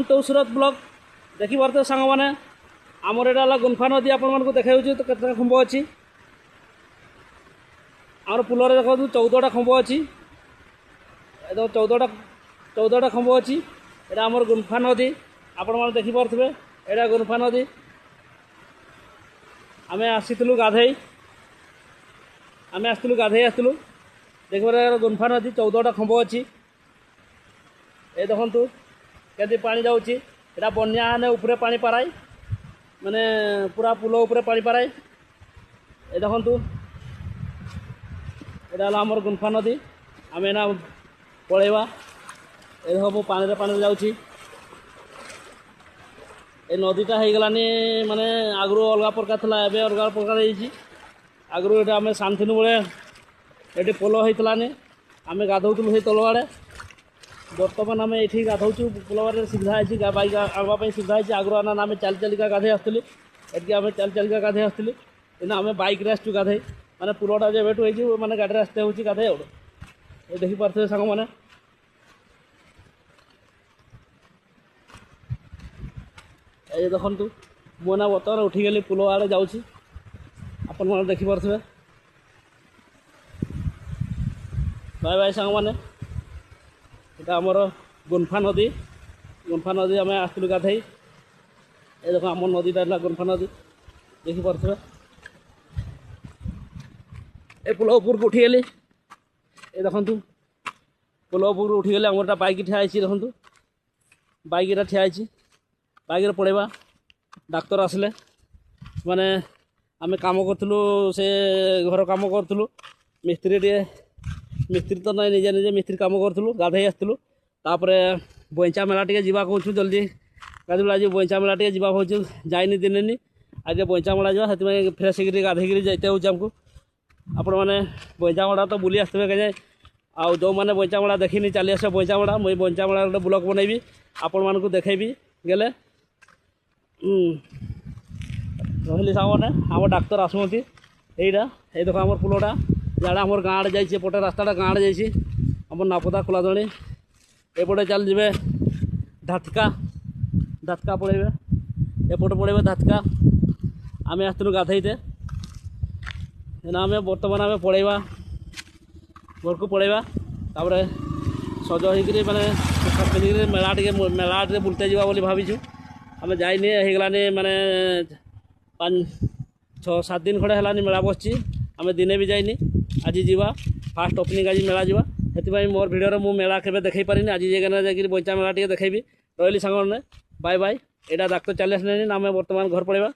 तो सूरत ब्लॉक देखी पारे सांग मैंने आमर एटा गुंफा नदी आपण देखा तो केतना खंभ अच्छी आम पुल देखो 14टा खंभ अच्छी 14टा खंभ अच्छी एटा आमर गुंफा नदी आपण मैंने देखिपे एटा गुंफा नदी आम आसीलु गाधई आसलु देखिए गुंफा नदी 14टा खंभ अच्छी ये देखु केदी पानी जाऊँगी एटा बन्या ने उपरे पानी पाराई माने पूरा पुल उपरे पानी पाराई ये देखु एटा आमर गुंफा नदी आम एना पलैबा ये देख पानी पानी जाऊँगी ए नदीटा हो गलानी माने आगु अलग प्रकार था एवं अलग प्रकार आगु ये आम शांतिनु बेले ये पोल होतानी आम गाधौलु से तल आड़े बर्तमान आम ये गाधौचु पोल बारे सुविधा है बैक आवाई सुविधा है आगु आना आम चल चलिका गाधे आसली एटी आम चल चलिका गाधे आसली इना आम बैक आसचु गाधे माने पुलटा जो एवं हो माने गाड़ी आसते हो गाधे ये देखी पारे सांग मैंने ये देखु मुना बर्तमान उठीगली पुल आड़े जाऊँगी आपण मैंने देखिपे बाय बाय सांग मैंने यहाँ आमर गुंफा नदी आम आसलु गाधई ये देख आम नदीटा गुंफा नदी देखिपे ये पुल उपर को उठीगली ये देखु पुल उपर उठीगली आमर बैक ठिया देखु बैक ठिया बैक पड़ेबा डाक्तर आसले माने आम काम करूँ से घर काम करूँ मिस्त्री तो नहीं निजे निजे मिस्त्री काम करूँ गाधई आसलु तापरे बईचा मेला टे जा कहूँ जल्दी गाधुल आज बईचा मेला टे जा भाई जाइनी दिने आज बईचा मेला जा फ्रेश होकर गाधे जाते हो आमको आपण मैंने बईचा मेला तो बुली आसते कहे आउ जो मैंने बईचा मेला देखनी चली आस बईचा मेला मुझे बईचा मेला गोटे ब्लॉग बनैबी आपण मानक देखेबी गले रही सामने आम डाक्तर आसुँच यहीटा ये देख आम पुलटा इे आम गाँ आड़े जाइए पटे रास्ता गाँ आड़े जाइए आम नापदा खोलादणी एपटे चल जाए धातका पड़े एपटे पड़े धातका आम आसलु गाधईते आम बर्तमान आम पलैबा घर को पलैबा तापर सज होकर माने मेला टे बुलते जावा बोली भाविचु आम जाइनी होगलानी माने 5-6-7 दिन खड़े है मेला बसची आम दिने भी जाइनी आज जीवा फास्ट ओपनिंग आज मेला जीवा से मोर भिडियो मु मेला के देखई पारिनी आज जाकर बईचा मेला टे देखेबी रही सांग बाय बाय एटा डाक्तर चली आसले आम बर्तमान घर पलैबा।